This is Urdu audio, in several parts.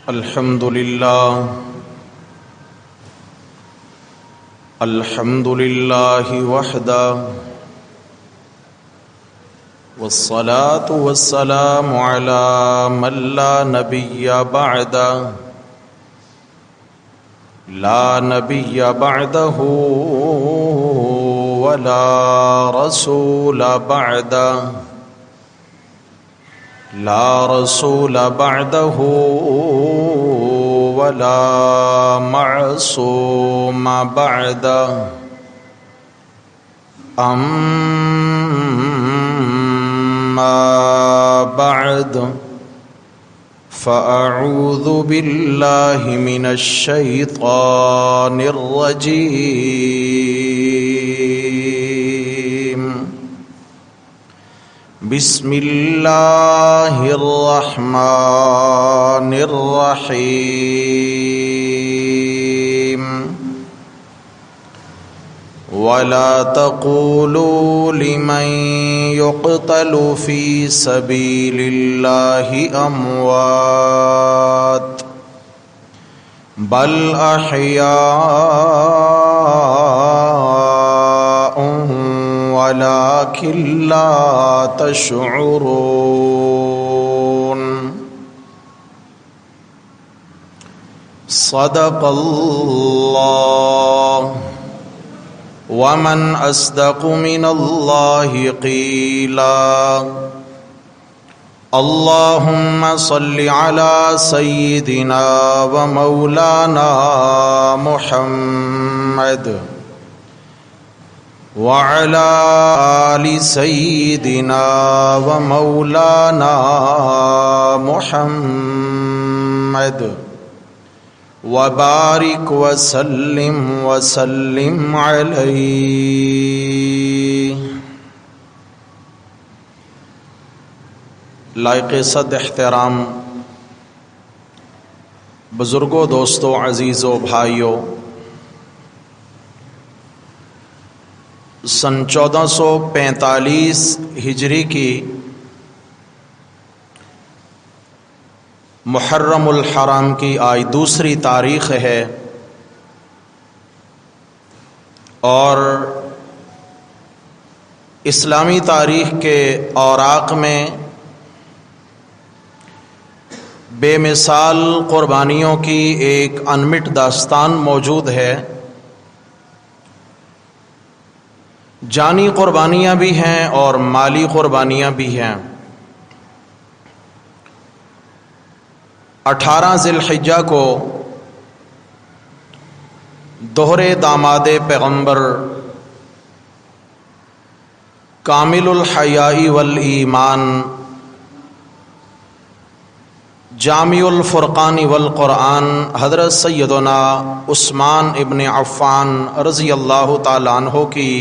الحمد لله وحده والصلاة والسلام على من لا نبي بعده لا نبي بعده ولا رسول بعده لا رسول بعده ولا معصوم بعده أما بعد فأعوذ بالله من الشيطان الرجيم بسم الله الرحمن الرحيم ولا تقولوا لمن يقتل في سبيل الله أموات بل أحياء ولكن لا تشعرون صدق الله ومن أصدق من الله قيلا اللهم صل على سيدنا ومولانا محمد وعلى آل سيدنا ومولانا محمد وبارك وسلم عليه. لائق صد احترام بزرگوں، دوستوں، عزیزوں، بھائیوں، سن 1445 ہجری کی محرم الحرام کی آج دوسری تاریخ ہے اور اسلامی تاریخ کے اوراق میں بے مثال قربانیوں کی ایک انمٹ داستان موجود ہے. جانی قربانیاں بھی ہیں اور مالی قربانیاں بھی ہیں. 18 ذی الحجہ کو دوہرے داماد پیغمبر کامل الحیاء والایمان جامع الفرقان والقرآن حضرت سیدنا عثمان ابن عفان رضی اللہ تعالیٰ عنہ کی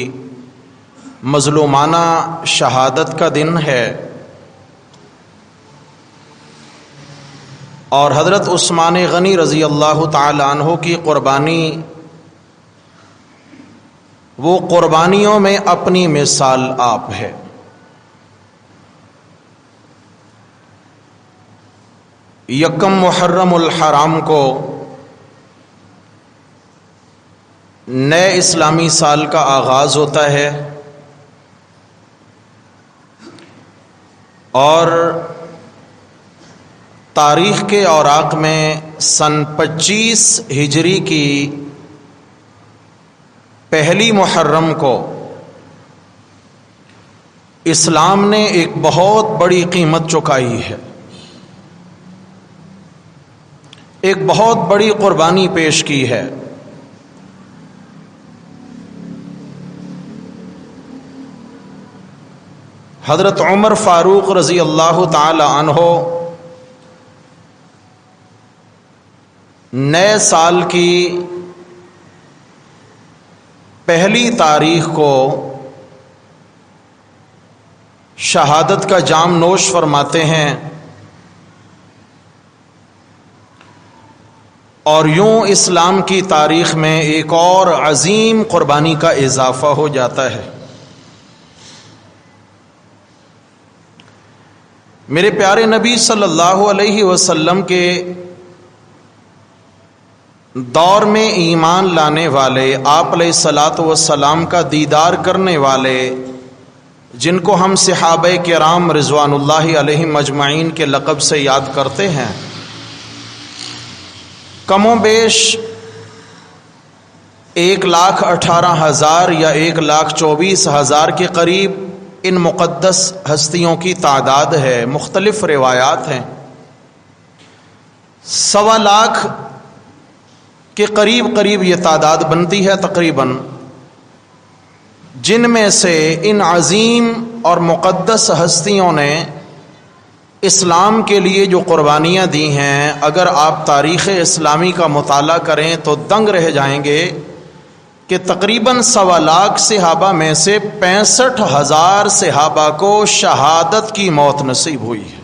مظلومانہ شہادت کا دن ہے اور حضرت عثمان غنی رضی اللہ تعالیٰ عنہ کی قربانی وہ قربانیوں میں اپنی مثال آپ ہے. یکم محرم الحرام کو نئے اسلامی سال کا آغاز ہوتا ہے اور تاریخ کے اوراق میں سن 25 ہجری کی پہلی محرم کو اسلام نے ایک بہت بڑی قیمت چکائی ہے، ایک بہت بڑی قربانی پیش کی ہے. حضرت عمر فاروق رضی اللہ تعالی عنہ نئے سال کی پہلی تاریخ کو شہادت کا جام نوش فرماتے ہیں اور یوں اسلام کی تاریخ میں ایک اور عظیم قربانی کا اضافہ ہو جاتا ہے. میرے پیارے نبی صلی اللہ علیہ وسلم کے دور میں ایمان لانے والے، آپ علیہ الصلاۃ والسلام کا دیدار کرنے والے، جن کو ہم صحابہ کرام رضوان اللہ علیہم اجمعین کے لقب سے یاد کرتے ہیں، کم و بیش 1,18,000 یا 1,24,000 کے قریب ان مقدس ہستیوں کی تعداد ہے۔ مختلف روایات ہیں، 1.25 لاکھ کے قریب یہ تعداد بنتی ہے تقریباً، جن میں سے ان عظیم اور مقدس ہستیوں نے اسلام کے لیے جو قربانیاں دی ہیں، اگر آپ تاریخ اسلامی کا مطالعہ کریں تو دنگ رہ جائیں گے کہ تقریباً 1.25 لاکھ صحابہ میں سے 65,000 صحابہ کو شہادت کی موت نصیب ہوئی ہے۔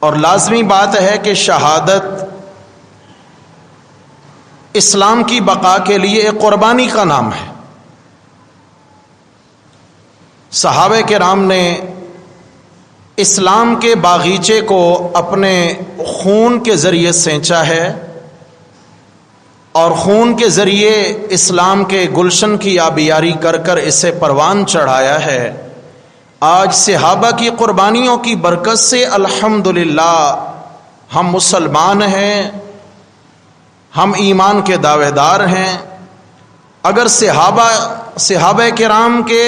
اور لازمی بات ہے کہ شہادت اسلام کی بقا کے لیے ایک قربانی کا نام ہے۔ صحابہ کرام نے اسلام کے باغیچے کو اپنے خون کے ذریعے سینچا ہے، اور خون کے ذریعے اسلام کے گلشن کی آبیاری کر کر اسے پروان چڑھایا ہے۔ آج صحابہ کی قربانیوں کی برکت سے الحمدللہ ہم مسلمان ہیں، ہم ایمان کے دعوے دار ہیں۔ اگر صحابہ کرام کے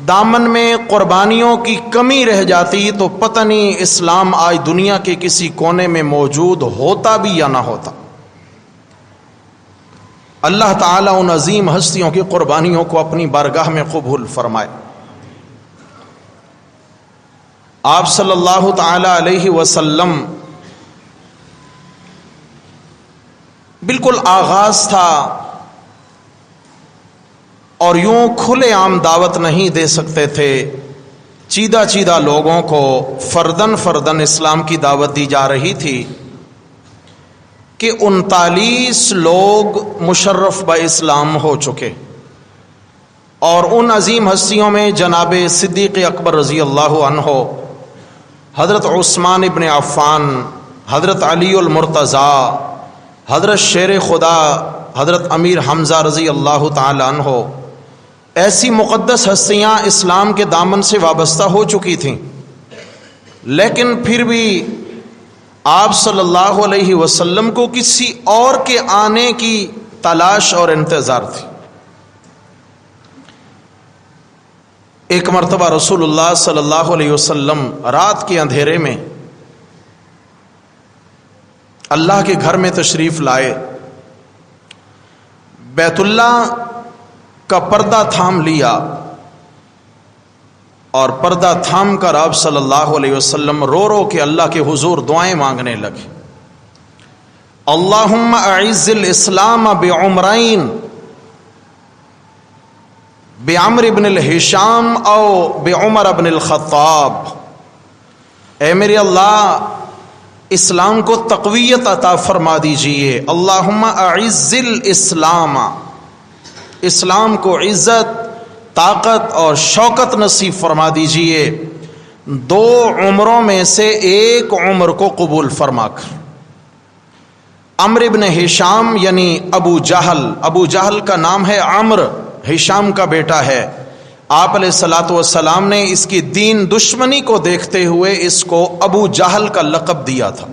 دامن میں قربانیوں کی کمی رہ جاتی تو پتہ نہیں اسلام آج دنیا کے کسی کونے میں موجود ہوتا بھی یا نہ ہوتا۔ اللہ تعالیٰ ان عظیم ہستیوں کی قربانیوں کو اپنی بارگاہ میں قبول فرمائے۔ آپ صلی اللہ تعالی علیہ وسلم بالکل آغاز تھا، اور یوں کھلے عام دعوت نہیں دے سکتے تھے، چیدہ لوگوں کو فردن اسلام کی دعوت دی جا رہی تھی کہ 39 لوگ مشرف با اسلام ہو چکے، اور ان عظیم ہستیوں میں جناب صدیق اکبر رضی اللہ عنہ، حضرت عثمان ابن عفان، حضرت علی المرتضیٰ، حضرت شیر خدا حضرت امیر حمزہ رضی اللہ تعالی عنہ، ایسی مقدس ہستیاں اسلام کے دامن سے وابستہ ہو چکی تھیں، لیکن پھر بھی آپ صلی اللہ علیہ وسلم کو کسی اور کے آنے کی تلاش اور انتظار تھی۔ ایک مرتبہ رسول اللہ صلی اللہ علیہ وسلم رات کے اندھیرے میں اللہ کے گھر میں تشریف لائے، بیت اللہ کا پردہ تھام لیا، اور پردہ تھام کر آپ صلی اللہ علیہ وسلم رو کے اللہ کے حضور دعائیں مانگنے لگے۔ اللہم اعز الاسلام بعمرین، بعمر بن الہشام او بعمر بن الخطاب، اے میرے اللہ اسلام کو تقویت عطا فرما دیجئے۔ اللہم اعز الاسلام، اسلام کو عزت، طاقت اور شوکت نصیب فرما دیجئے، 2 عمروں میں سے ایک عمر کو قبول فرما کر۔ عمر بن ہشام یعنی ابو جہل کا نام ہے عمر، ہشام کا بیٹا ہے۔ آپ علیہ الصلاۃ والسلام نے اس کی دین دشمنی کو دیکھتے ہوئے اس کو ابو جہل کا لقب دیا تھا،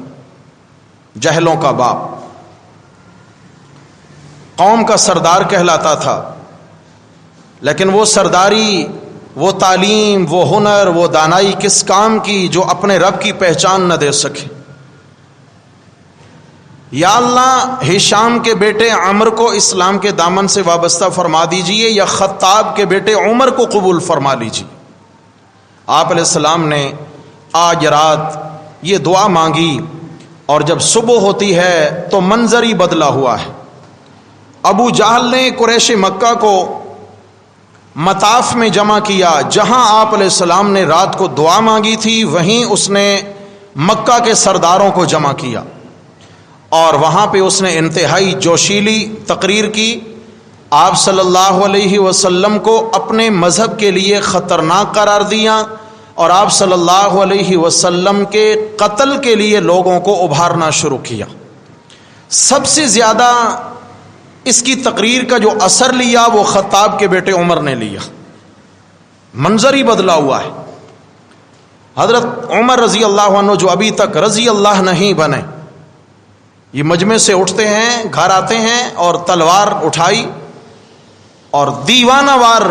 جہلوں کا باپ، قوم کا سردار کہلاتا تھا، لیکن وہ سرداری، وہ تعلیم، وہ ہنر، وہ دانائی کس کام کی جو اپنے رب کی پہچان نہ دے سکے۔ یا اللہ ہشام کے بیٹے عمر کو اسلام کے دامن سے وابستہ فرما دیجئے، یا خطاب کے بیٹے عمر کو قبول فرما لیجئے۔ آپ علیہ السلام نے آج رات یہ دعا مانگی، اور جب صبح ہوتی ہے تو منظر ہی بدلا ہوا ہے۔ ابو جہل نے قریش مکہ کو مطاف میں جمع کیا، جہاں آپ علیہ السلام نے رات کو دعا مانگی تھی وہیں اس نے مکہ کے سرداروں کو جمع کیا، اور وہاں پہ اس نے انتہائی جوشیلی تقریر کی، آپ صلی اللہ علیہ وسلم کو اپنے مذہب کے لیے خطرناک قرار دیا، اور آپ صلی اللہ علیہ وسلم کے قتل کے لیے لوگوں کو ابھارنا شروع کیا۔ سب سے زیادہ اس کی تقریر کا جو اثر لیا وہ خطاب کے بیٹے عمر نے لیا. منظر ہی بدلا ہوا ہے. حضرت عمر رضی اللہ عنہ جو ابھی تک رضی اللہ نہیں بنے، یہ مجمع سے اٹھتے ہیں، گھر آتے ہیں اور تلوار اٹھائی اور دیوانہ وار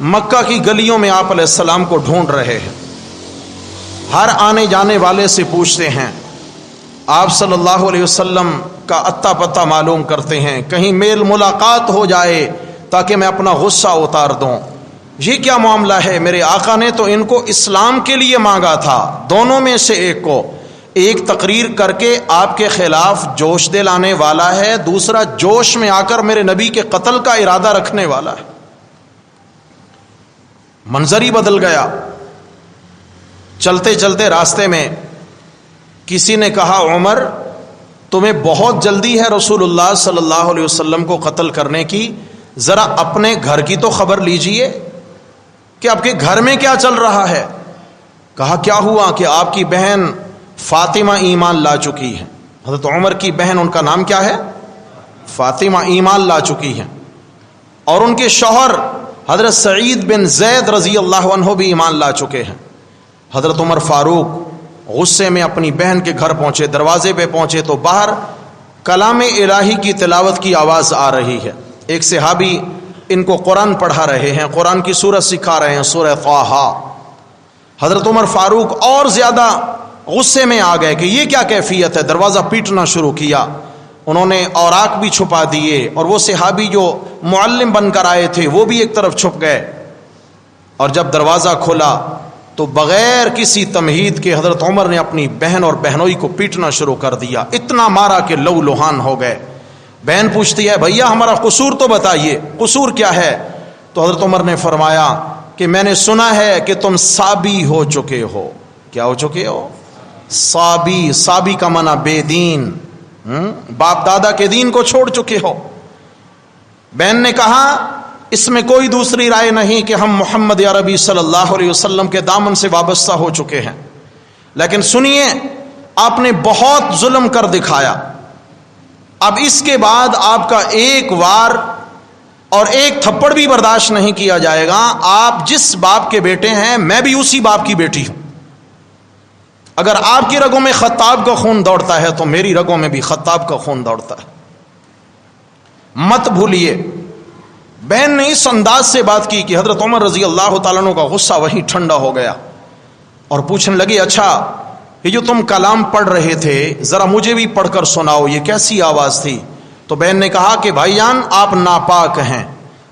مکہ کی گلیوں میں آپ علیہ السلام کو ڈھونڈ رہے ہیں. ہر آنے جانے والے سے پوچھتے ہیں، آپ صلی اللہ علیہ وسلم کا اتا پتہ معلوم کرتے ہیں، کہیں میل ملاقات ہو جائے تاکہ میں اپنا غصہ اتار دوں. یہ کیا معاملہ ہے؟ میرے آقا نے تو ان کو اسلام کے لیے مانگا تھا. دونوں میں سے ایک کو، ایک تقریر کر کے آپ کے خلاف جوش دلانے والا ہے، دوسرا جوش میں آ کر میرے نبی کے قتل کا ارادہ رکھنے والا ہے. منظر ہی بدل گیا. چلتے چلتے راستے میں کسی نے کہا، عمر تمہیں بہت جلدی ہے رسول اللہ صلی اللہ علیہ وسلم کو قتل کرنے کی، ذرا اپنے گھر کی تو خبر لیجئے کہ آپ کے گھر میں کیا چل رہا ہے. کہا کیا ہوا؟ کہ آپ کی بہن فاطمہ ایمان لا چکی ہے. حضرت عمر کی بہن، ان کا نام کیا ہے؟ فاطمہ، ایمان لا چکی ہیں. اور ان کے شوہر حضرت سعید بن زید رضی اللہ عنہ بھی ایمان لا چکے ہیں. حضرت عمر فاروق غصے میں اپنی بہن کے گھر پہنچے. دروازے پہ پہنچے تو باہر کلام الہی کی تلاوت کی آواز آ رہی ہے. ایک صحابی ان کو قرآن پڑھا رہے ہیں، قرآن کی سورت سکھا رہے ہیں، سورہ طٰہٰ. حضرت عمر فاروق اور زیادہ غصے میں آ گئے کہ یہ کیا کیفیت ہے. دروازہ پیٹنا شروع کیا. انہوں نے اوراق بھی چھپا دیے اور وہ صحابی جو معلم بن کر آئے تھے وہ بھی ایک طرف چھپ گئے. اور جب دروازہ کھلا تو بغیر کسی تمہید کے حضرت عمر نے اپنی بہن اور بہنوئی کو پیٹنا شروع کر دیا. اتنا مارا کہ لہو لہان ہو گئے. بہن پوچھتی ہے، بھیا ہمارا قصور تو بتائیے، قصور کیا ہے؟ تو حضرت عمر نے فرمایا کہ میں نے سنا ہے کہ تم صابی ہو چکے ہو. کیا ہو چکے ہو؟ صابی. صابی کا معنی بے دین، باپ دادا کے دین کو چھوڑ چکے ہو. بہن نے کہا اس میں کوئی دوسری رائے نہیں کہ ہم محمد عربی صلی اللہ علیہ وسلم کے دامن سے وابستہ ہو چکے ہیں، لیکن سنیے آپ نے بہت ظلم کر دکھایا. اب اس کے بعد آپ کا ایک وار اور ایک تھپڑ بھی برداشت نہیں کیا جائے گا. آپ جس باپ کے بیٹے ہیں میں بھی اسی باپ کی بیٹی ہوں. اگر آپ کی رگوں میں خطاب کا خون دوڑتا ہے تو میری رگوں میں بھی خطاب کا خون دوڑتا ہے. مت بھولیے. بہن نے اس انداز سے بات کی کہ حضرت عمر رضی اللہ تعالیٰ عنہ کا غصہ وہیں ٹھنڈا ہو گیا اور پوچھنے لگے، اچھا یہ جو تم کلام پڑھ رہے تھے ذرا مجھے بھی پڑھ کر سناؤ، یہ کیسی آواز تھی؟ تو بہن نے کہا کہ بھائی جان آپ ناپاک ہیں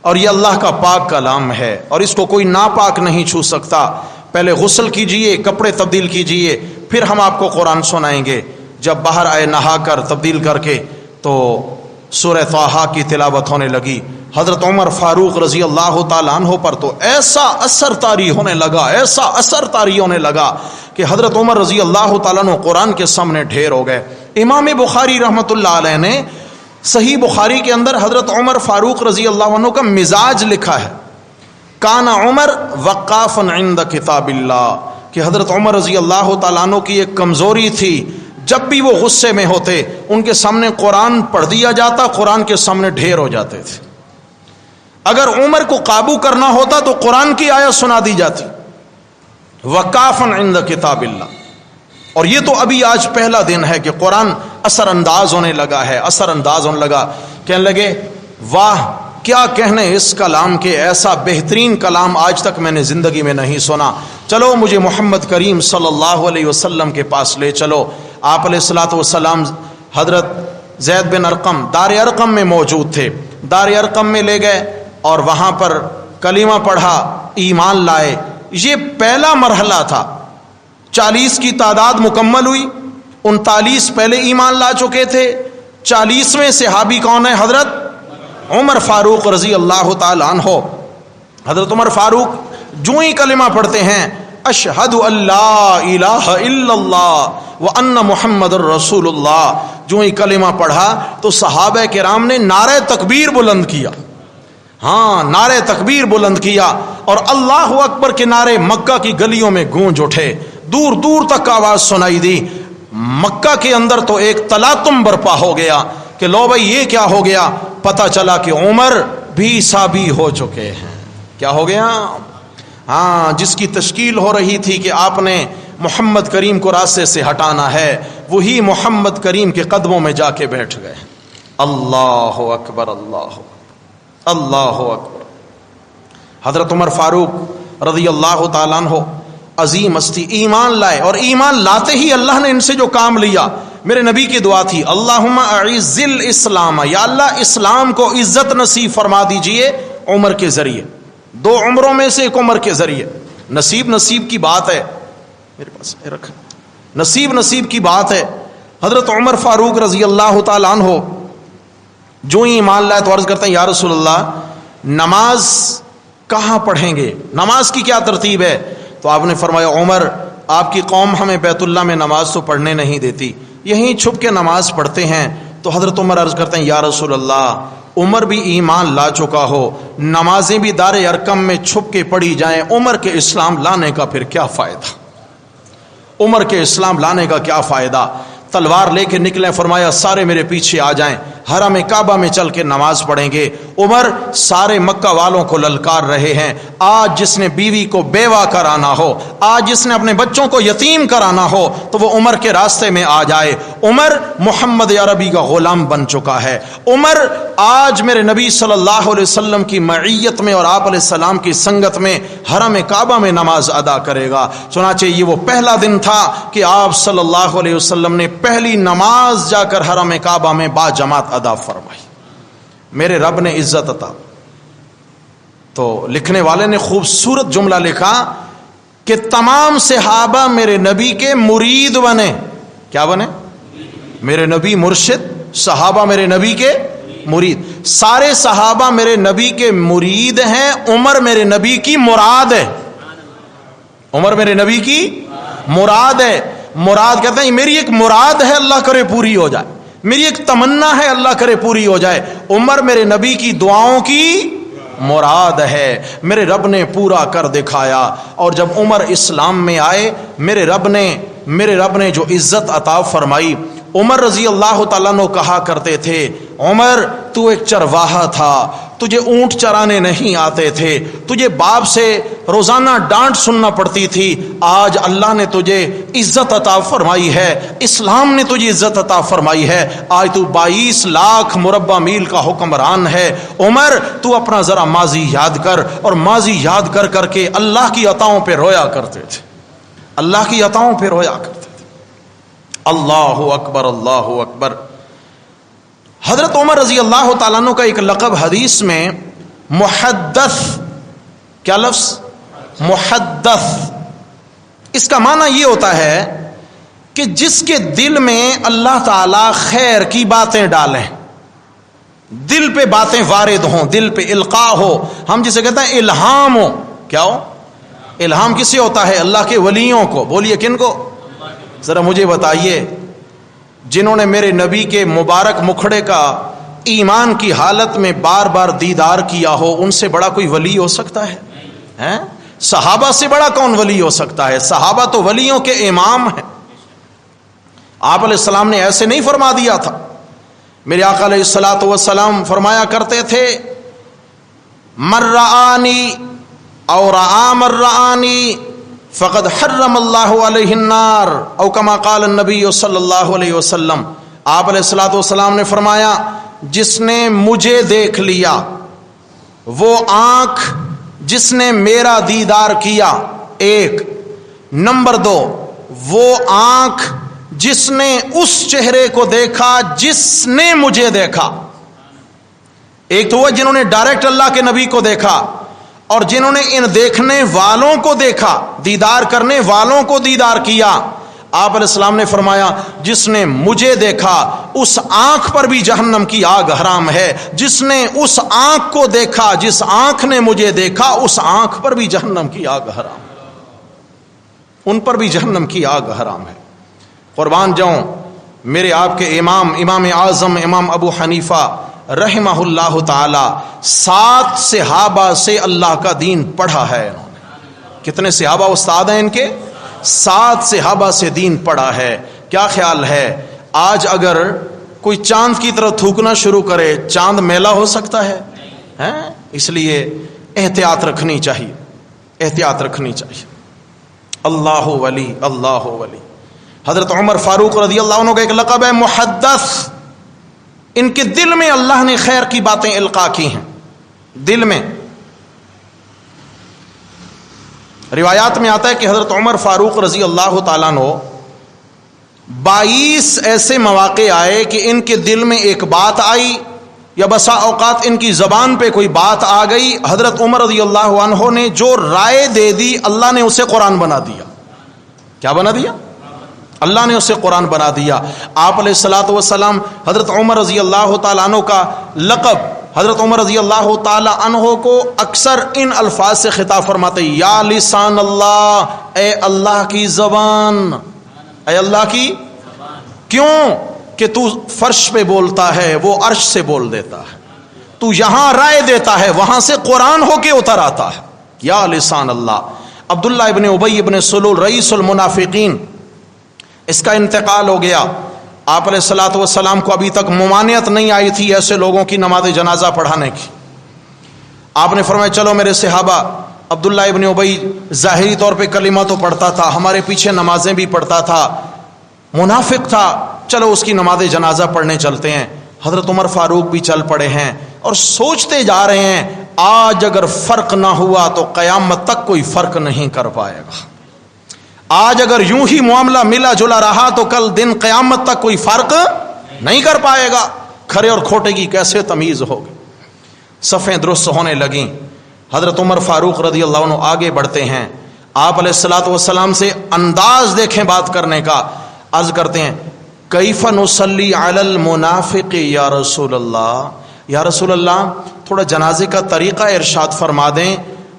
اور یہ اللہ کا پاک کلام ہے اور اس کو کوئی ناپاک نہیں چھو سکتا. پہلے غسل کیجئے، کپڑے تبدیل کیجئے، پھر ہم آپ کو قرآن سنائیں گے. جب باہر آئے نہا کر تبدیل کر کے تو سورہ طٰہٰ کی تلاوت ہونے لگی. حضرت عمر فاروق رضی اللہ تعالیٰ عنہ پر تو ایسا اثر طاری ہونے لگا، ایسا اثر طاری ہونے لگا کہ حضرت عمر رضی اللہ تعالیٰ عنہ قرآن کے سامنے ڈھیر ہو گئے. امام بخاری رحمۃ اللہ علیہ نے صحیح بخاری کے اندر حضرت عمر فاروق رضی اللہ عنہ کا مزاج لکھا ہے، کان عمر وقافا عند کتاب اللہ، کہ حضرت عمر رضی اللہ تعالیٰ عنہ کی ایک کمزوری تھی، جب بھی وہ غصے میں ہوتے ان کے سامنے قرآن پڑھ دیا جاتا، قرآن کے سامنے ڈھیر ہو جاتے تھے. اگر عمر کو قابو کرنا ہوتا تو قرآن کی آیت سنا دی جاتی. وقافا عند کتاب اللہ. اور یہ تو ابھی آج پہلا دن ہے کہ قرآن اثر انداز ہونے لگا ہے، اثر انداز ہونے لگا. کہنے لگے واہ کیا کہنے اس کلام کے، ایسا بہترین کلام آج تک میں نے زندگی میں نہیں سنا. چلو مجھے محمد کریم صلی اللہ علیہ وسلم کے پاس لے چلو. آپ علیہ الصلوۃ والسلام حضرت زید بن ارقم دار ارقم میں موجود تھے. دار ارقم میں لے گئے اور وہاں پر کلمہ پڑھا، ایمان لائے. یہ پہلا مرحلہ تھا. 40 کی تعداد مکمل ہوئی، 39 پہلے ایمان لا چکے تھے. 40ویں صحابی کون ہے؟ حضرت عمر فاروق رضی اللہ تعالی عنہ. حضرت عمر فاروق جو ہی کلمہ پڑھتے ہیں، اشہد ان لا الہ الا اللہ وان محمد الرسول اللہ، جو ہی کلمہ پڑھا تو صحابہ کرام نے نعرہ تکبیر بلند کیا. ہاں نعرہ تکبیر بلند کیا اور اللہ اکبر کے نعرے مکہ کی گلیوں میں گونج اٹھے. دور دور تک آواز سنائی دی. مکہ کے اندر تو ایک تلاطم برپا ہو گیا کہ لو بھائی یہ کیا ہو گیا. پتہ چلا کہ عمر بھی سابی ہو چکے ہیں. کیا ہو گیا؟ ہاں، جس کی تشکیل ہو رہی تھی کہ آپ نے محمد کریم کو راستے سے ہٹانا ہے، وہی محمد کریم کے قدموں میں جا کے بیٹھ گئے. اللہ اکبر، اللہ اللہ اکبر. حضرت عمر فاروق رضی اللہ تعالیٰ عنہ عظیم ہستی ایمان لائے، اور ایمان لاتے ہی اللہ نے ان سے جو کام لیا، میرے نبی کی دعا تھی اللہم اعز الاسلام، یا اللہ اسلام کو عزت نصیب فرما دیجئے عمر کے ذریعے. 2 عمروں میں سے ایک عمر کے ذریعے. نصیب کی بات ہے، میرے پاس رکھ، نصیب کی بات ہے. حضرت عمر فاروق رضی اللہ تعالیٰ عنہ جو ہی ایمان لائے تو عرض کرتے ہیں یا رسول اللہ نماز کہاں پڑھیں گے، نماز کی کیا ترتیب ہے؟ تو آپ نے فرمایا عمر آپ کی قوم ہمیں بیت اللہ میں نماز تو پڑھنے نہیں دیتی، یہیں چھپ کے نماز پڑھتے ہیں. تو حضرت عمر عرض کرتے ہیں یا رسول اللہ عمر بھی ایمان لا چکا ہو، نمازیں بھی دار ارقم میں چھپ کے پڑھی جائیں، عمر کے اسلام لانے کا پھر کیا فائدہ؟ عمر کے اسلام لانے کا کیا فائدہ؟ تلوار لے کے نکلے، فرمایا سارے میرے پیچھے آ جائیں، حرم کعبہ میں چل کے نماز پڑھیں گے. عمر سارے مکہ والوں کو للکار رہے ہیں، آج جس نے بیوی کو بیوہ کرانا ہو، آج جس نے اپنے بچوں کو یتیم کرانا ہو تو وہ عمر کے راستے میں آ جائے. عمر محمد عربی کا غلام بن چکا ہے. عمر آج میرے نبی صلی اللہ علیہ وسلم کی معیت میں اور آپ علیہ السلام کی سنگت میں حرم کعبہ میں نماز ادا کرے گا. چنانچہ یہ وہ پہلا دن تھا کہ آپ صلی اللہ علیہ وسلم نے پہلی نماز جا کر حرم کعبہ میں با جماعت ادا فرمائی. میرے رب نے عزت عطا. تو لکھنے والے نے خوبصورت جملہ لکھا کہ تمام صحابہ میرے نبی کے مرید بنے. کیا بنے؟ میرے نبی مرشد، صحابہ میرے نبی کے مرید. سارے صحابہ میرے نبی کے مرید ہیں، عمر میرے نبی کی مراد ہے. عمر میرے نبی کی مراد ہے. مراد کہتے ہیں میری ایک مراد ہے، اللہ کرے پوری ہو جائے، میری ایک تمنا ہے، اللہ کرے پوری ہو جائے. عمر میرے نبی کی دعاؤں کی مراد ہے، میرے رب نے پورا کر دکھایا. اور جب عمر اسلام میں آئے، میرے رب نے جو عزت عطا فرمائی. عمر رضی اللہ تعالیٰ عنہ کہا کرتے تھے عمر تو ایک چرواہا تھا، تجھے اونٹ چرانے نہیں آتے تھے، تجھے باپ سے روزانہ ڈانٹ سننا پڑتی تھی. آج اللہ نے تجھے عزت عطا فرمائی ہے، اسلام نے تجھے عزت عطا فرمائی ہے. آج تو 22 لاکھ مربع میل کا حکمران ہے. عمر تو اپنا ذرا ماضی یاد کر، اور ماضی یاد کر کر کے اللہ کی عطاؤں پہ رویا کرتے تھے، اللہ کی عطاؤں پہ رویا کرتے تھے. اللہ اکبر، اللہ اکبر. حضرت عمر رضی اللہ تعالیٰ عنہ کا ایک لقب حدیث میں محدث، کیا لفظ؟ محدث. اس کا معنی یہ ہوتا ہے کہ جس کے دل میں اللہ تعالیٰ خیر کی باتیں ڈالیں، دل پہ باتیں وارد ہوں، دل پہ القاء ہو. ہم جسے کہتے ہیں الہام ہو. کیا ہو؟ الہام کسے ہوتا ہے؟ اللہ کے ولیوں کو. بولیے کن کو؟ ذرا مجھے بتائیے، جنہوں نے میرے نبی کے مبارک مکھڑے کا ایمان کی حالت میں بار بار دیدار کیا ہو، ان سے بڑا کوئی ولی ہو سکتا ہے؟ صحابہ سے بڑا کون ولی ہو سکتا ہے؟ صحابہ تو ولیوں کے امام ہیں. آپ علیہ السلام نے ایسے نہیں فرما دیا تھا. میرے آقا علیہ الصلوۃ والسلام فرمایا کرتے تھے من رآنی او رآ من رآنی فقد حرم اللہ علیہ النار او کما قال النبی صلی اللہ علیہ وسلم. آپ علیہ الصلوۃ والسلام نے فرمایا جس نے مجھے دیکھ لیا، وہ آنکھ جس نے میرا دیدار کیا، 1. نمبر 2 وہ آنکھ جس نے اس چہرے کو دیکھا جس نے مجھے دیکھا. ایک تو وہ جنہوں نے ڈائریکٹ اللہ کے نبی کو دیکھا، اور جنہوں نے ان دیکھنے والوں کو دیکھا، دیدار کرنے والوں کو دیدار کیا. آپ علیہ السلام نے فرمایا جس نے مجھے دیکھا اس آنکھ پر بھی جہنم کی آگ حرام ہے، جس نے اس آنکھ کو دیکھا، جس آنکھ نے مجھے دیکھا اس آنکھ پر بھی جہنم کی آگ حرام، ان پر بھی جہنم کی آگ حرام ہے. قربان جاؤں میرے آپ کے امام اعظم امام ابو حنیفہ رحمہ اللہ تعالی 7 صحابہ سے اللہ کا دین پڑھا ہے. انہوں نے کتنے صحابہ استاد ہیں ان کے؟ 7 صحابہ سے دین پڑھا ہے. کیا خیال ہے آج اگر کوئی چاند کی طرف تھوکنا شروع کرے چاند میلا ہو سکتا ہے؟ اس لیے احتیاط رکھنی چاہیے، احتیاط رکھنی چاہیے۔ اللہ ولی، اللہ ولی۔ حضرت عمر فاروق رضی اللہ عنہ کا ایک لقب ہے محدث، ان کے دل میں اللہ نے خیر کی باتیں القا کی ہیں، دل میں۔ روایات میں آتا ہے کہ حضرت عمر فاروق رضی اللہ تعالیٰ عنہ 22 ایسے مواقع آئے کہ ان کے دل میں ایک بات آئی یا بسا اوقات ان کی زبان پہ کوئی بات آ گئی، حضرت عمر رضی اللہ عنہ نے جو رائے دے دی اللہ نے اسے قرآن بنا دیا۔ کیا بنا دیا؟ اللہ نے اسے قرآن بنا دیا۔ آپ علیہ الصلوۃ والسلام حضرت عمر رضی اللہ تعالیٰ عنہ کا لقب، حضرت عمر رضی اللہ تعالیٰ عنہ کو اکثر ان الفاظ سے خطاب فرماتے، یا لسان اللہ، اے اللہ کی زبان، اے اللہ کی۔ کیوں کہ تو فرش پہ بولتا ہے، وہ عرش سے بول دیتا ہے، تو یہاں رائے دیتا ہے، وہاں سے قرآن ہو کے اتر آتا ہے۔ یا لسان اللہ۔ عبداللہ ابن ابی ابن سلول رئیس المنافقین، اس کا انتقال ہو گیا۔ آپ علیہ الصلوۃ والسلام کو ابھی تک ممانعت نہیں آئی تھی ایسے لوگوں کی نماز جنازہ پڑھانے کی۔ آپ نے فرمایا چلو میرے صحابہ، عبداللہ ابن ابی ظاہری طور پہ کلمہ تو پڑھتا تھا، ہمارے پیچھے نمازیں بھی پڑھتا تھا، منافق تھا، چلو اس کی نماز جنازہ پڑھنے چلتے ہیں۔ حضرت عمر فاروق بھی چل پڑے ہیں اور سوچتے جا رہے ہیں آج اگر فرق نہ ہوا تو قیامت تک کوئی فرق نہیں کر پائے گا، آج اگر یوں ہی معاملہ ملا جلا رہا تو کل دن قیامت تک کوئی فرق نہیں کر پائے گا، کھرے اور کھوٹے کی کیسے تمیز ہوگی۔ صفیں درست ہونے لگیں، حضرت عمر فاروق رضی اللہ عنہ آگے بڑھتے ہیں، آپ علیہ الصلوۃ والسلام سے انداز دیکھیں بات کرنے کا، عرض کرتے ہیں کیف نصلی علی المنافق یا رسول اللہ، یا رسول اللہ تھوڑا جنازے کا طریقہ ارشاد فرما دیں،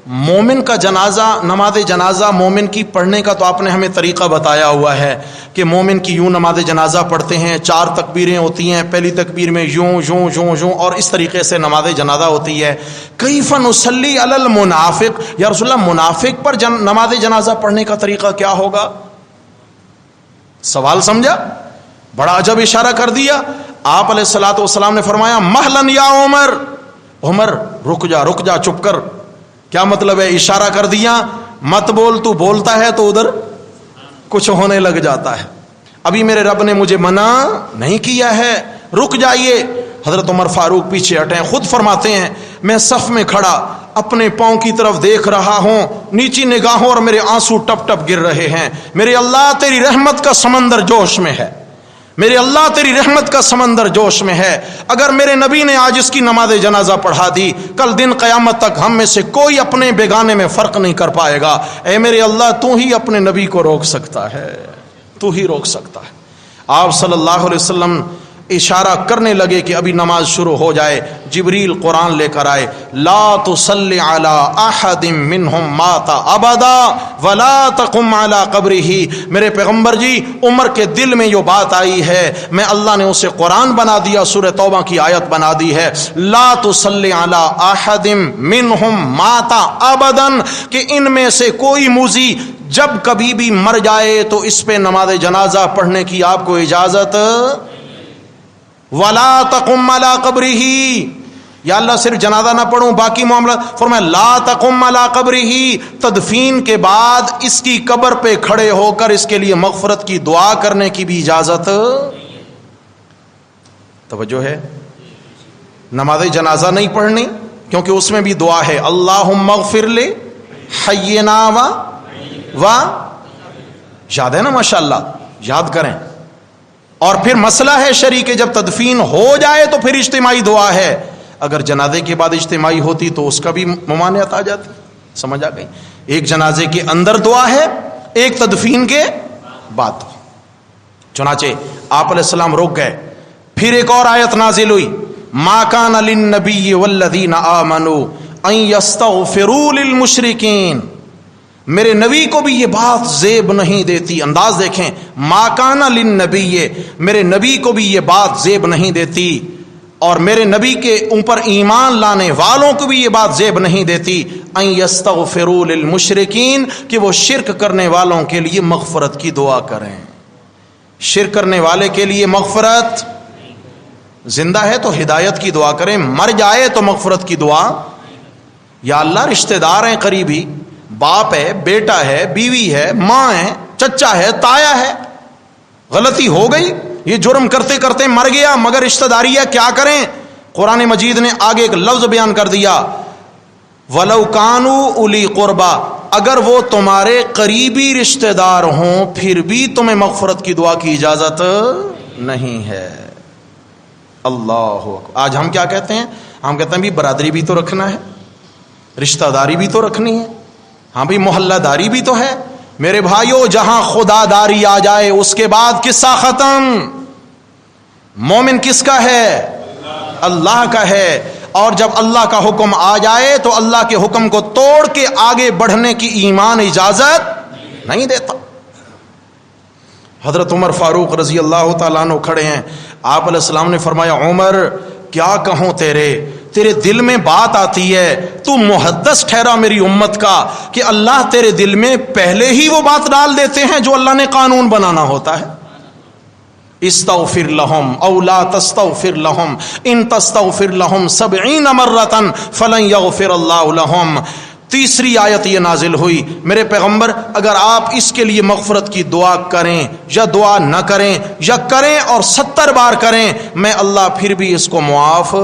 مومن کا جنازہ، نماز جنازہ مومن کی پڑھنے کا تو آپ نے ہمیں طریقہ بتایا ہوا ہے کہ مومن کی یوں نماز جنازہ پڑھتے ہیں، 4 تکبیریں ہوتی ہیں، پہلی تکبیر میں یوں یوں یوں یوں اور اس طریقے سے نماز جنازہ ہوتی ہے۔ کیف نصلی علی المنافق، یا رسول اللہ منافق پر نماز جنازہ پڑھنے کا طریقہ کیا ہوگا؟ سوال سمجھا؟ بڑا عجب اشارہ کر دیا۔ آپ علیہ الصلوۃ والسلام نے فرمایا مہلن یا عمر، عمر رک جا چپ کر۔ کیا مطلب ہے؟ اشارہ کر دیا مت بول، تو بولتا ہے تو ادھر کچھ ہونے لگ جاتا ہے، ابھی میرے رب نے مجھے منع نہیں کیا ہے، رک جائیے۔ حضرت عمر فاروق پیچھے ہٹیں، خود فرماتے ہیں میں صف میں کھڑا اپنے پاؤں کی طرف دیکھ رہا ہوں، نیچی نگاہوں اور میرے آنسو ٹپ ٹپ گر رہے ہیں۔ میرے اللہ تیری رحمت کا سمندر جوش میں ہے، میرے اللہ تیری رحمت کا سمندر جوش میں ہے، اگر میرے نبی نے آج اس کی نماز جنازہ پڑھا دی کل دن قیامت تک ہم میں سے کوئی اپنے بیگانے میں فرق نہیں کر پائے گا۔ اے میرے اللہ تو ہی اپنے نبی کو روک سکتا ہے، تو ہی روک سکتا ہے۔ آپ صلی اللہ علیہ وسلم اشارہ کرنے لگے کہ ابھی نماز شروع ہو جائے، جبریل قرآن لے کر آئے، لا تصلی علی احد منہم مات ابدا ولا تقم علی قبرہ۔ میرے پیغمبر جی عمر کے دل میں یہ بات آئی ہے، میں اللہ نے اسے قرآن بنا دیا، سورہ توبہ کی آیت بنا دی ہے، لا تصلی علی احد منہم مات ابدا، کہ ان میں سے کوئی موذی جب کبھی بھی مر جائے تو اس پہ نماز جنازہ پڑھنے کی آپ کو اجازت، ولا تقم علی قبرہ، یا اللہ صرف جنازہ نہ پڑھوں باقی معاملہ، فرمایا لا تقم علی قبرہ، تدفین کے بعد اس کی قبر پہ کھڑے ہو کر اس کے لیے مغفرت کی دعا کرنے کی بھی اجازت۔ توجہ ہے، نماز جنازہ نہیں پڑھنی کیونکہ اس میں بھی دعا ہے، اللہم اغفر لی حینا و یاد ہے نا، ماشاءاللہ یاد کریں۔ اور پھر مسئلہ ہے شریک، جب تدفین ہو جائے تو پھر اجتماعی دعا ہے، اگر جنازے کے بعد اجتماعی ہوتی تو اس کا بھی ممانعت آ جاتی۔ سمجھ آ گئی؟ ایک جنازے کے اندر دعا ہے، ایک تدفین کے بعد۔ چنانچہ آپ علیہ السلام رک گئے، پھر ایک اور آیت نازل ہوئی، ما کان للنبی والذین آمنوا ان یستغفروا للمشرکین۔ میرے نبی کو بھی یہ بات زیب نہیں دیتی، انداز دیکھیں، ما کان للنبی، میرے نبی کو بھی یہ بات زیب نہیں دیتی، اور میرے نبی کے اوپر ایمان لانے والوں کو بھی یہ بات زیب نہیں دیتی، ان یستغفروا للمشرکین، کہ وہ شرک کرنے والوں کے لیے مغفرت کی دعا کریں۔ شرک کرنے والے کے لیے مغفرت، زندہ ہے تو ہدایت کی دعا کریں، مر جائے تو مغفرت کی دعا. یا اللہ رشتہ دار ہیں قریبی، باپ ہے، بیٹا ہے، بیوی ہے، ماں ہے، چچا ہے، تایا ہے، غلطی ہو گئی، یہ جرم کرتے کرتے مر گیا مگر رشتہ داری ہے، کیا کریں؟ قرآن مجید نے آگے ایک لفظ بیان کر دیا، وَلَوْ كَانُوا أُولِي قُرْبَى، اگر وہ تمہارے قریبی رشتہ دار ہوں پھر بھی تمہیں مغفرت کی دعا کی اجازت نہیں ہے. اللہ اکبر. آج ہم کیا کہتے ہیں؟ ہم کہتے ہیں بھی برادری بھی تو رکھنا ہے، رشتہ داری بھی تو رکھنی ہے، ہاں بھی محلہ داری بھی تو ہے. میرے بھائیو، جہاں خدا داری آ جائے اس کے بعد قصہ ختم. مومن کس کا ہے؟ اللہ کا ہے. اور جب اللہ کا حکم آ جائے تو اللہ کے حکم کو توڑ کے آگے بڑھنے کی ایمان اجازت نہیں دیتا. حضرت عمر فاروق رضی اللہ تعالیٰ عنہ کھڑے ہیں، آپ علیہ السلام نے فرمایا، عمر کیا کہوں تیرے دل میں بات آتی ہے، تو محدث ٹھہرا میری امت کا کہ اللہ تیرے دل میں پہلے ہی وہ بات ڈال دیتے ہیں جو اللہ نے قانون بنانا ہوتا ہے. استغفر لهم او لا تستغفر لهم ان تستغفر لهم 70 مرة فلن يغفر الله لهم. تیسری آیت یہ نازل ہوئی، میرے پیغمبر اگر آپ اس کے لیے مغفرت کی دعا کریں یا دعا نہ کریں یا کریں اور 70 بار کریں، میں اللہ پھر بھی اس کو معاف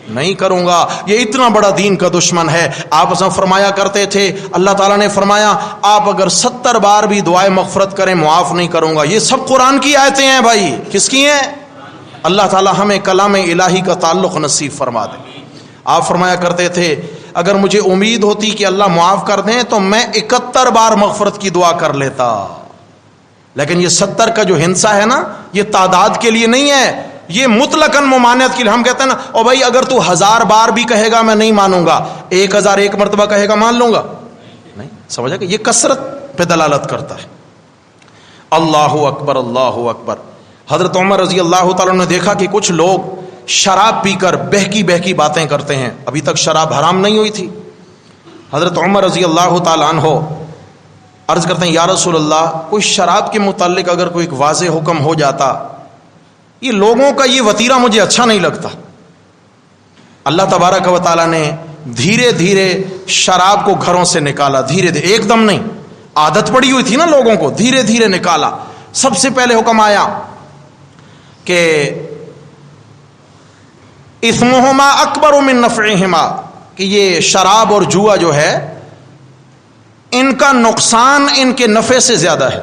نہیں کروں گا. یہ اتنا بڑا دین کا دشمن ہے. آپ اسے فرمایا کرتے تھے، اللہ تعالیٰ نے فرمایا آپ اگر 70 بار بھی دعائیں مغفرت کریں معاف نہیں کروں گا. یہ سب قرآن کی آیتیں ہیں بھائی. کس کی ہیں؟ اللہ تعالیٰ ہمیں کلام الہی کا تعلق نصیب فرما دے. آپ فرمایا کرتے تھے اگر مجھے امید ہوتی کہ اللہ معاف کر دیں تو میں 71 بار مغفرت کی دعا کر لیتا. لیکن یہ 70 کا جو ہنسا ہے نا، یہ تعداد کے لیے نہیں ہے، یہ مطلقاً ممانعت کے لیے. ہم کہتے ہیں نا، او بھائی اگر تو 1000 بار بھی کہے گا میں نہیں مانوں گا، 1001 مرتبہ کہے گا مان لوں گا. نہیں سمجھا کہ یہ کثرت پہ دلالت کرتا ہے. اللہ اکبر، اللہ اکبر. حضرت عمر رضی اللہ تعالیٰ نے دیکھا کہ کچھ لوگ شراب پی کر بہکی باتیں کرتے ہیں. ابھی تک شراب حرام نہیں ہوئی تھی. حضرت عمر رضی اللہ تعالیٰ عنہ عرض کرتے ہیں، یا رسول اللہ، کوئی شراب کے متعلق اگر کوئی ایک واضح حکم ہو جاتا. یہ لوگوں کا یہ وتیرہ مجھے اچھا نہیں لگتا. اللہ تبارک و تعالیٰ نے دھیرے دھیرے شراب کو گھروں سے نکالا، دھیرے دھیرے، ایک دم نہیں. عادت پڑی ہوئی تھی نا لوگوں کو، دھیرے دھیرے نکالا. سب سے پہلے حکم آیا کہ اثمہما اکبر من نفعہما، کہ یہ شراب اور جوا جو ہے ان کا نقصان ان کے نفع سے زیادہ ہے.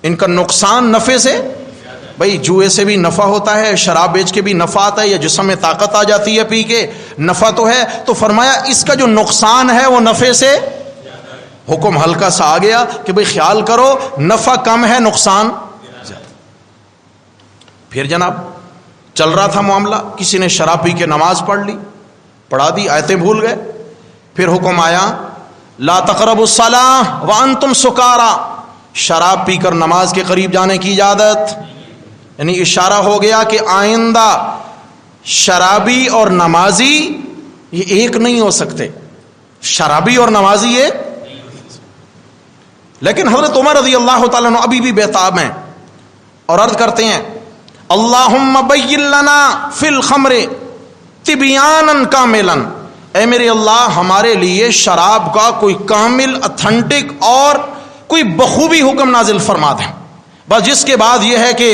ان کا نقصان نفع سے، بھائی جوئے سے بھی نفع ہوتا ہے، شراب بیچ کے بھی نفع آتا ہے، یا جسم میں طاقت آ جاتی ہے پی کے، نفع تو ہے. تو فرمایا اس کا جو نقصان ہے وہ نفع سے. حکم ہلکا سا آ گیا کہ بھئی خیال کرو نفع کم ہے نقصان زیادہ. پھر جناب چل رہا تھا معاملہ، کسی نے شراب پی کے نماز پڑھ لی، پڑھا دی، آیتیں بھول گئے. پھر حکم آیا لا تقربوا الصلاۃ وانتم سکارى، شراب پی کر نماز کے قریب جانے کی اجازت. یعنی اشارہ ہو گیا کہ آئندہ شرابی اور نمازی یہ ایک نہیں ہو سکتے. شرابی اور نمازی یہ. لیکن حضرت عمر رضی اللہ تعالیٰ عنہ ابھی بھی بیتاب ہیں اور عرض کرتے ہیں اللہم بین لنا فی الخمر تبیانا کاملا، اے میرے اللہ ہمارے لیے شراب کا کوئی کامل اتھنٹک اور کوئی بخوبی حکم نازل فرما دیں، بس جس کے بعد یہ ہے کہ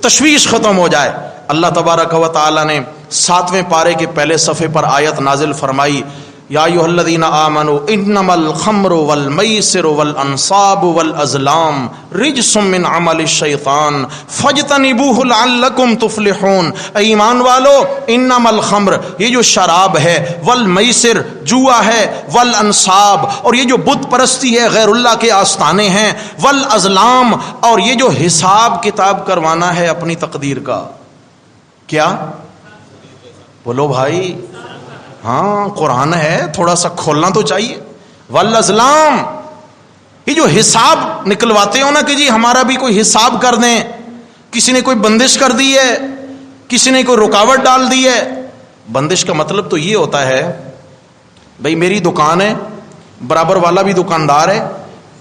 تشویش ختم ہو جائے. اللہ تبارک و تعالی نے 7ویں پارے کے پہلے صفحے پر آیت نازل فرمائی، یا ایھا الذین آمنوا انما الخمر والمیسر والانصاب والازلام رجس من عمل الشیطان فاجتنبوہ لعلکم تفلحون. اے ایمان والو، انما الخمر یہ جو شراب ہے، والمیسر جوا ہے، والانصاب اور یہ جو بت پرستی ہے، غیر اللہ کے آستانے ہیں، والازلام اور یہ جو حساب کتاب کروانا ہے اپنی تقدیر کا. کیا بولو بھائی؟ ہاں قرآن ہے، تھوڑا سا کھولنا تو چاہیے. والازلام یہ جو حساب نکلواتے ہو نا کہ جی ہمارا بھی کوئی حساب کر دیں، کسی نے کوئی بندش کر دی ہے، کسی نے کوئی رکاوٹ ڈال دی ہے. بندش کا مطلب تو یہ ہوتا ہے بھئی میری دکان ہے، برابر والا بھی دکاندار ہے،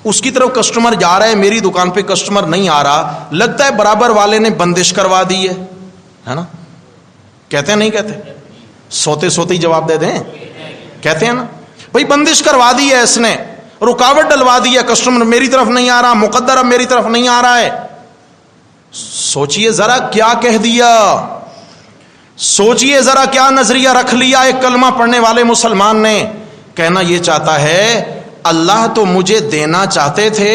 اس کی طرف کسٹمر جا رہا ہے, میری دکان پہ کسٹمر نہیں آ رہا, لگتا ہے برابر والے نے بندش کروا دی ہے نا؟ کہتے ہیں نہیں کہتے؟ سوتے سوتے ہی جواب دے دیں, کہتے ہیں نا بھائی بندش کروا دی ہے, اس نے رکاوٹ ڈلوا دی ہے, کسٹمر میری طرف نہیں آ رہا, مقدر اب میری طرف نہیں آ رہا ہے. سوچئے ذرا کیا کہہ دیا, سوچئے ذرا کیا نظریہ رکھ لیا ایک کلمہ پڑھنے والے مسلمان نے. کہنا یہ چاہتا ہے اللہ تو مجھے دینا چاہتے تھے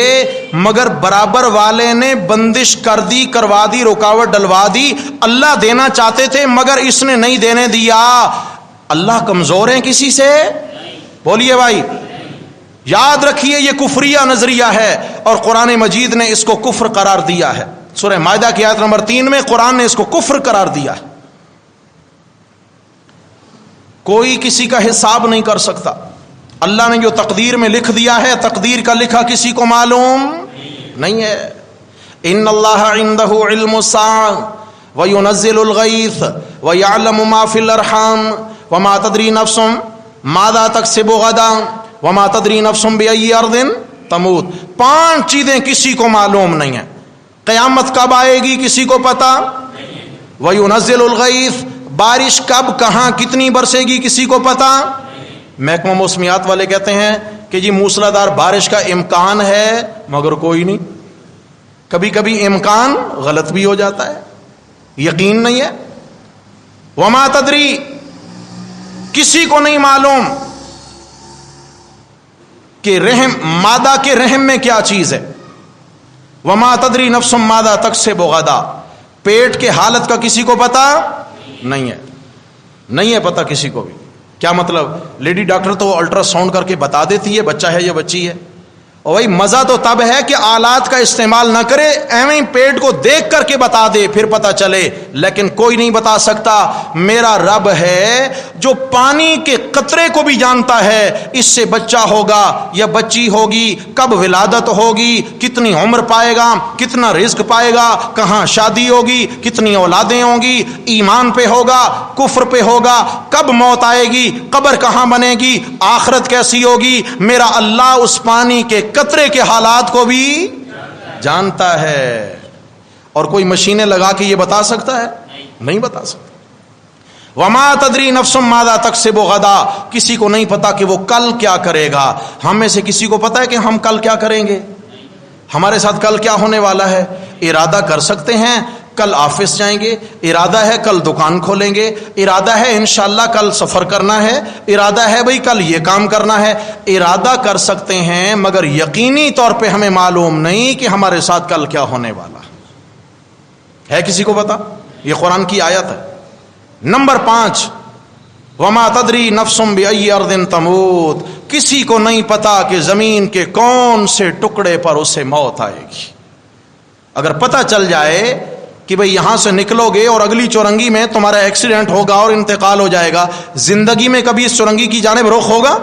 مگر برابر والے نے بندش کر دی, کروا دی, رکاوٹ ڈلوا دی. اللہ دینا چاہتے تھے مگر اس نے نہیں دینے دیا. اللہ کمزور ہیں کسی سے؟ بولیے بھائی. یاد رکھیے یہ کفریہ نظریہ ہے اور قرآن مجید نے اس کو کفر قرار دیا ہے. سورہ مائدہ کی آیت نمبر 3 میں قرآن نے اس کو کفر قرار دیا ہے. کوئی کسی کا حساب نہیں کر سکتا. اللہ نے جو تقدیر میں لکھ دیا ہے, تقدیر کا لکھا کسی کو معلوم نہیں ہے. ان اللہ عندہ علم الساعة وینزل الغیث ویعلم ما فی الارحام وما تدری نفس ماذا تکسب غدا وما تدری نفس بأی ارض تموت. 5 چیزیں کسی کو معلوم نہیں ہیں. قیامت کب آئے گی کسی کو پتا. وینزل الغیث, بارش کب کہاں کتنی برسے گی کسی کو پتا. محکمہ موسمیات والے کہتے ہیں کہ جی موسلادھار بارش کا امکان ہے مگر کوئی نہیں. کبھی کبھی امکان غلط بھی ہو جاتا ہے, یقین نہیں ہے. وما تدری, کسی کو نہیں معلوم کہ رحم, مادہ کے رحم میں کیا چیز ہے. وما تدری نفس ماذا تکسب غدا, پیٹ کے حالت کا کسی کو پتا نہیں ہے. نہیں ہے پتا کسی کو بھی. کیا مطلب؟ لیڈی ڈاکٹر تو الٹرا ساؤنڈ کر کے بتا دیتی ہے بچہ ہے یا بچی ہے. اور وہی مزہ تو تب ہے کہ آلات کا استعمال نہ کرے, ایویں پیٹ کو دیکھ کر کے بتا دے پھر پتا چلے. لیکن کوئی نہیں بتا سکتا. میرا رب ہے جو پانی کے قطرے کو بھی جانتا ہے اس سے بچہ ہوگا یا بچی ہوگی, کب ولادت ہوگی, کتنی عمر پائے گا, کتنا رزق پائے گا, کہاں شادی ہوگی, کتنی اولادیں ہوں گی, ایمان پہ ہوگا کفر پہ ہوگا, کب موت آئے گی, قبر کہاں بنے گی, آخرت کیسی ہوگی. میرا اللہ اس پانی کے قطرے کے حالات کو بھی جانتا ہے. اور کوئی مشینیں لگا کے یہ بتا سکتا ہے؟ نہیں بتا سکتا. وما تدری نفس ماذا تکسب غدا, کسی کو نہیں پتا کہ وہ کل کیا کرے گا. ہم میں سے کسی کو پتا ہے کہ ہم کل کیا کریں گے, ہمارے ساتھ کل کیا ہونے والا ہے؟ ارادہ کر سکتے ہیں کل آفس جائیں گے, ارادہ ہے کل دکان کھولیں گے, ارادہ ہے انشاءاللہ کل سفر کرنا ہے, ارادہ ہے بھئی کل یہ کام کرنا ہے. ارادہ کر سکتے ہیں مگر یقینی طور پہ ہمیں معلوم نہیں کہ ہمارے ساتھ کل کیا ہونے والا ہے. کسی کو پتا؟ یہ قرآن کی آیت ہے. نمبر 5, وما تدری نفس بأی ارض تموت, کسی کو نہیں پتا کہ زمین کے کون سے ٹکڑے پر اسے موت آئے گی. اگر پتہ چل جائے کہ بھئی یہاں سے نکلو گے اور اگلی چورنگی میں تمہارا ایکسیڈنٹ ہوگا اور انتقال ہو جائے گا, زندگی میں کبھی اس چورنگی کی جانب رخ ہوگا؟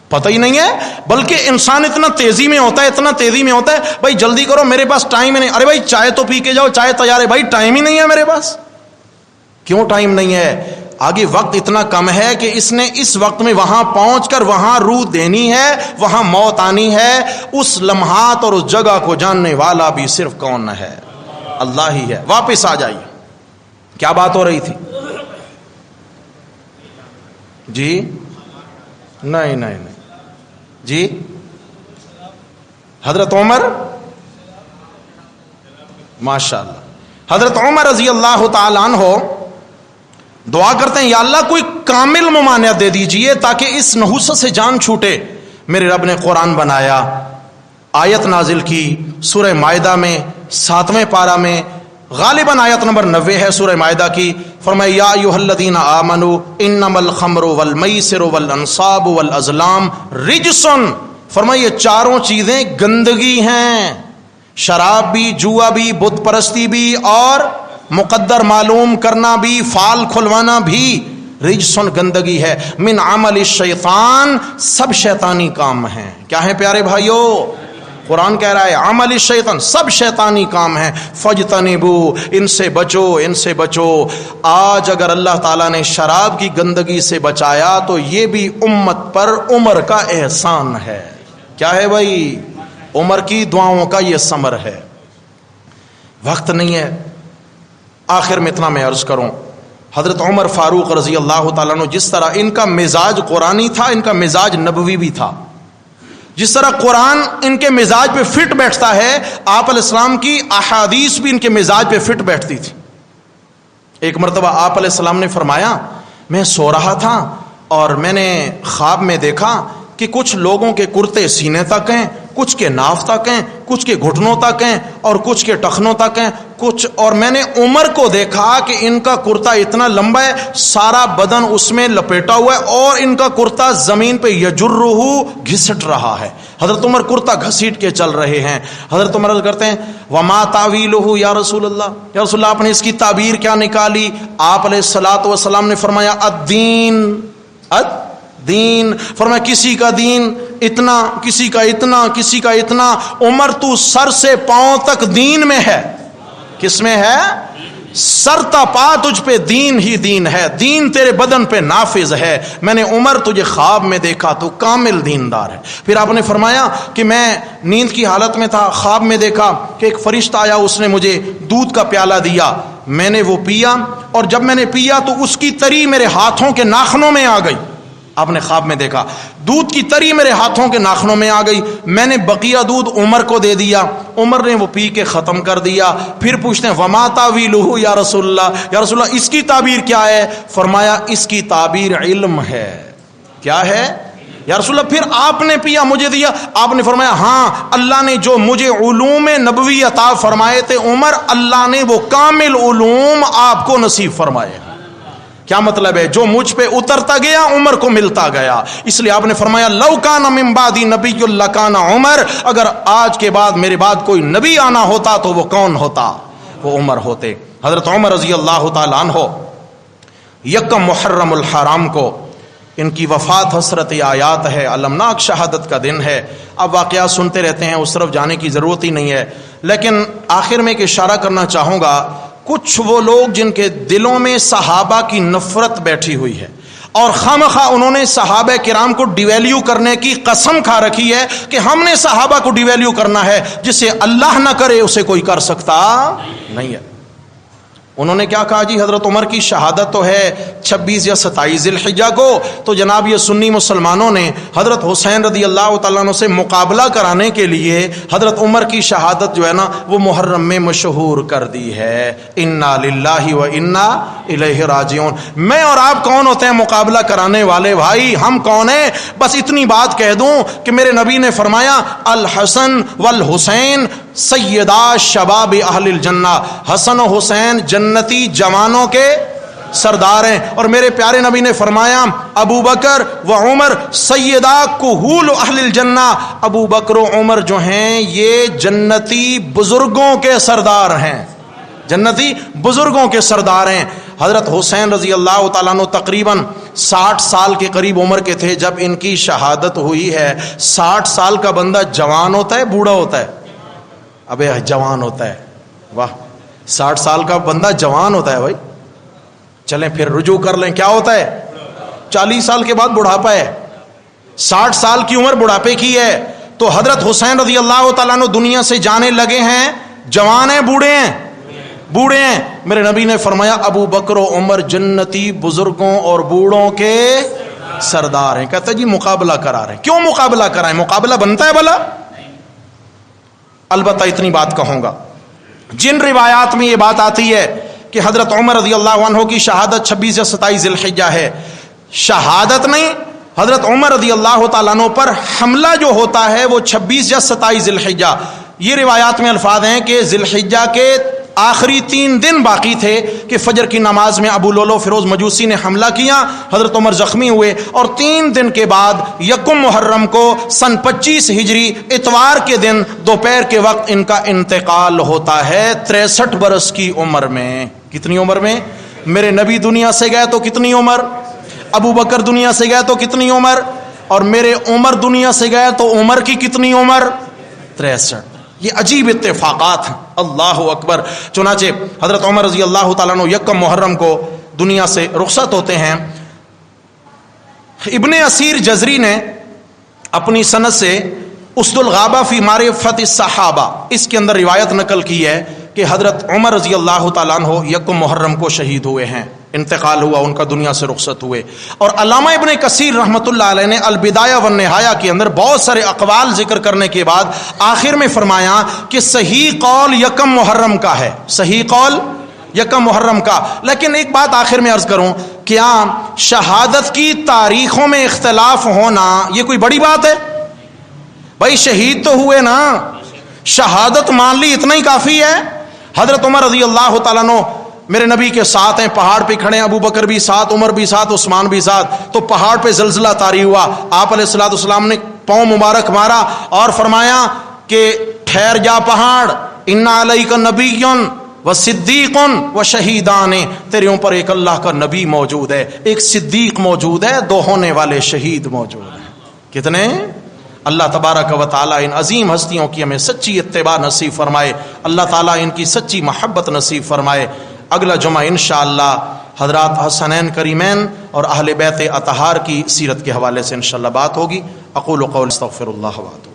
پتہ ہی نہیں ہے. بلکہ انسان اتنا تیزی میں ہوتا ہے, اتنا تیزی میں ہوتا ہے, بھائی جلدی کرو میرے پاس ٹائم ہی نہیں. ارے بھائی چائے تو پی کے جاؤ, چائے تیار ہے. بھائی ٹائم ہی نہیں ہے میرے پاس. کیوں ٹائم نہیں ہے؟ آگے وقت اتنا کم ہے کہ اس نے اس وقت میں وہاں پہنچ کر وہاں روح دینی ہے, وہاں موت آنی ہے. اس لمحات اور اس جگہ کو جاننے والا بھی صرف کون ہے؟ اللہ ہی ہے. واپس آ جائیے, کیا بات ہو رہی تھی جی؟ نہیں جی. حضرت عمر, ماشاءاللہ, حضرت عمر رضی اللہ تعالیٰ عنہ دعا کرتے ہیں یا اللہ کوئی کامل ممانعت دے دیجئے تاکہ اس نحوست سے جان چھوٹے. میرے رب نے قرآن بنایا, آیت نازل کی سورہ مائدہ میں 7ویں پارہ میں, غالباً آیت نمبر 90 ہے سورہ مائدہ کی. فرمایا یا ایھا الذین آمنوا انما الخمر والمیسر والانصاب والازلام رجس. فرمایا یہ چاروں چیزیں گندگی ہیں, شراب بھی, جوا بھی, بت پرستی بھی, اور مقدر معلوم کرنا بھی, فال کھلوانا بھی رجسن گندگی ہے. من عمل الشیطان, سب شیطانی کام ہیں. کیا ہیں پیارے بھائیو؟ قرآن کہہ رہا ہے عمل الشیطان, سب شیطانی کام ہیں. فجتنبو, ان سے بچو, ان سے بچو. آج اگر اللہ تعالیٰ نے شراب کی گندگی سے بچایا تو یہ بھی امت پر عمر کا احسان ہے. کیا ہے بھائی؟ عمر کی دعاؤں کا یہ ثمر ہے. وقت نہیں ہے، آخر میں اتنا میں عرض کروں، حضرت عمر فاروق رضی اللہ تعالیٰ عنہ جس طرح ان کا مزاج قرآنی تھا، ان کا مزاج نبوی بھی تھا. جس طرح قرآن ان کے مزاج پہ فٹ بیٹھتا ہے، آپ علیہ السلام کی احادیث بھی ان کے مزاج پہ فٹ بیٹھتی تھی. ایک مرتبہ آپ علیہ السلام نے فرمایا، میں سو رہا تھا اور میں نے خواب میں دیکھا کہ کچھ لوگوں کے کرتے سینے تک ہیں، کچھ کے ناف تک ہیں، کچھ کے گھٹنوں تک ہیں اور کچھ کے ٹخنوں تک ہیں کچھ، اور میں نے عمر کو دیکھا کہ ان کا کرتا اتنا لمبا ہے، سارا بدن اس میں لپیٹا ہوا ہے اور ان کا کرتا زمین پہ یجرہ گھسٹ رہا ہے. حضرت عمر کرتا گھسیٹ کے چل رہے ہیں. حضرت عمر کرتے ہیں وما تعویلہ یا رسول اللہ، یا رسول اللہ آپ نے اس کی تعبیر کیا نکالی؟ آپ علیہ الصلوۃ والسلام نے فرمایا الدین، الدین، فرمایا کسی کا دین اتنا، کسی کا اتنا، کسی کا اتنا. عمر تو سر سے پاؤں تک دین میں ہے. کس میں ہے؟ سر تا پا تجھ پہ دین ہی دین ہے، دین تیرے بدن پہ نافذ ہے. میں نے عمر تجھے خواب میں دیکھا تو کامل دیندار ہے. پھر آپ نے فرمایا کہ میں نیند کی حالت میں تھا، خواب میں دیکھا کہ ایک فرشتہ آیا، اس نے مجھے دودھ کا پیالہ دیا، میں نے وہ پیا اور جب میں نے پیا تو اس کی تری میرے ہاتھوں کے ناخنوں میں آ گئی. آپ نے خواب میں دیکھا دودھ کی تری میرے ہاتھوں کے ناخنوں میں آ گئی. میں نے بقیہ دودھ عمر کو دے دیا، عمر نے وہ پی کے ختم کر دیا. پھر پوچھتے ہیں وما تعویلہ یا رسول اللہ، یا رسول اللہ اس کی تعبیر کیا ہے؟ فرمایا اس کی تعبیر علم ہے. کیا ہے یا رسول اللہ؟ پھر آپ نے پیا مجھے دیا. آپ نے فرمایا ہاں اللہ نے جو مجھے علوم نبوی عطا فرمائے تھے عمر، اللہ نے وہ کامل علوم آپ کو نصیب فرمائے. کیا مطلب ہے؟ جو مجھ پہ اترتا گیا عمر کو ملتا گیا. اس لیے آپ نے فرمایا لو کان من بعدی نبی لکان عمر، اگر آج کے بعد میرے بعد کوئی نبی آنا ہوتا تو وہ کون ہوتا؟ وہ عمر ہوتے. حضرت عمر رضی اللہ تعالیٰ عنہ یکم محرم الحرام کو ان کی وفات حسرت آیات ہے، المناک شہادت کا دن ہے. اب واقعات سنتے رہتے ہیں، اس طرف جانے کی ضرورت ہی نہیں ہے. لیکن آخر میں ایک اشارہ کرنا چاہوں گا، کچھ وہ لوگ جن کے دلوں میں صحابہ کی نفرت بیٹھی ہوئی ہے اور خامخواہ انہوں نے صحابہ کرام کو ڈیویلیو کرنے کی قسم کھا رکھی ہے کہ ہم نے صحابہ کو ڈیویلیو کرنا ہے، جسے اللہ نہ کرے اسے کوئی کر سکتا نہیں ہے. انہوں نے کیا کہا جی؟ حضرت عمر کی شہادت تو ہے 26 یا 27 ذی الحجہ کو، تو جناب یہ سنی مسلمانوں نے حضرت حسین رضی اللہ تعالیٰ عنہ سے مقابلہ کرانے کے لیے حضرت عمر کی شہادت جو ہے نا وہ محرم میں مشہور کر دی ہے. انا للہ و انا الیہ راجعون. میں اور آپ کون ہوتے ہیں مقابلہ کرانے والے بھائی؟ ہم کون ہیں؟ بس اتنی بات کہہ دوں کہ میرے نبی نے فرمایا الحسن والحسین سیدہ شباب اہل الجنہ، حسن و حسین جنتی جوانوں کے سردار ہیں. اور میرے پیارے نبی نے فرمایا ابو بکر و عمر سیدہ کہول اہل الجنہ، ابو بکر و عمر جو ہیں یہ جنتی بزرگوں کے سردار ہیں، جنتی بزرگوں کے سردار ہیں. حضرت حسین رضی اللہ تعالیٰ عنہ تقریباً 60 سال کے قریب عمر کے تھے جب ان کی شہادت ہوئی ہے. 60 سال کا بندہ جوان ہوتا ہے بوڑھا ہوتا ہے؟ ابے جوان ہوتا ہے. واہ، 60 سال کا بندہ جوان ہوتا ہے بھائی. چلیں پھر رجوع کر لیں، کیا ہوتا ہے؟ 40 سال کے بعد بڑھاپا ہے. 60 سال کی عمر بڑھاپے کی ہے. تو حضرت حسین رضی اللہ تعالیٰ عنہ دنیا سے جانے لگے ہیں، جوان ہیں بوڑھے ہیں؟ بوڑھے ہیں. میرے نبی نے فرمایا ابو بکر و عمر جنتی بزرگوں اور بوڑھوں کے سردار ہیں. کہتا جی مقابلہ کرا رہے ہیں. کیوں مقابلہ کرائیں؟ مقابلہ بنتا ہے بھلا؟ البتہ اتنی بات کہوں گا، جن روایات میں یہ بات آتی ہے کہ حضرت عمر رضی اللہ عنہ کی شہادت 26 یا 27 ذی الحجہ ہے، شہادت نہیں، حضرت عمر رضی اللہ تعالیٰ عنہ پر حملہ جو ہوتا ہے وہ 26 یا 27 ذی الحجہ. یہ روایات میں الفاظ ہیں کہ ذی الحجہ کے آخری 3 دن باقی تھے کہ فجر کی نماز میں ابو لولو فیروز مجوسی نے حملہ کیا، حضرت عمر زخمی ہوئے اور 3 دن کے بعد یکم محرم کو سن 25 ہجری اتوار کے دن دوپہر کے وقت ان کا انتقال ہوتا ہے 63 برس کی عمر میں. کتنی عمر میں؟ میرے نبی دنیا سے گئے تو کتنی عمر؟ ابو بکر دنیا سے گئے تو کتنی عمر؟ اور میرے عمر دنیا سے گئے تو عمر کی کتنی عمر؟ 63. یہ عجیب اتفاقات ہیں. اللہ اکبر. چنانچہ حضرت عمر رضی اللہ تعالیٰ عنہ یکم محرم کو دنیا سے رخصت ہوتے ہیں. ابن اسیر جزری نے اپنی سند سے اسد الغابہ فی معرفت الصحابہ، اس کے اندر روایت نقل کی ہے کہ حضرت عمر رضی اللہ تعالیٰ عنہ یکم محرم کو شہید ہوئے ہیں، انتقال ہوا ان کا، دنیا سے رخصت ہوئے. اور علامہ ابن کثیر رحمۃ اللہ علیہ نے البدایہ والنہایہ کے اندر بہت سارے اقوال ذکر کرنے کے بعد آخر میں فرمایا کہ صحیح قول یکم محرم کا ہے، صحیح قول یکم محرم کا. لیکن ایک بات آخر میں عرض کروں، کیا شہادت کی تاریخوں میں اختلاف ہونا یہ کوئی بڑی بات ہے؟ بھائی شہید تو ہوئے نا، شہادت مان لی، اتنا ہی کافی ہے. حضرت عمر رضی اللہ تعالیٰ عنہ میرے نبی کے ساتھ ہیں، پہاڑ پہ کھڑے ہیں، ابو بکر بھی ساتھ، عمر بھی ساتھ، عثمان بھی ساتھ. تو پہاڑ پہ زلزلہ طاری ہوا، آپ علیہ الصلوۃ والسلام نے پاؤں مبارک مارا اور فرمایا کہ ٹھہر جا پہاڑ، ان علیک نبی و صدیق و شہیدان، تیرے اوپر ایک اللہ کا نبی موجود ہے، ایک صدیق موجود ہے، دو ہونے والے شہید موجود ہیں. کتنے؟ اللہ تبارک و تعالیٰ ان عظیم ہستیوں کی ہمیں سچی اتباع نصیب فرمائے، اللہ تعالیٰ ان کی سچی محبت نصیب فرمائے. اگلا جمعہ انشاءاللہ حضرات حسنین کریمین اور اہل بیت اطہار کی سیرت کے حوالے سے انشاءاللہ بات ہوگی. اقول قولی استغفر اللہ واتوب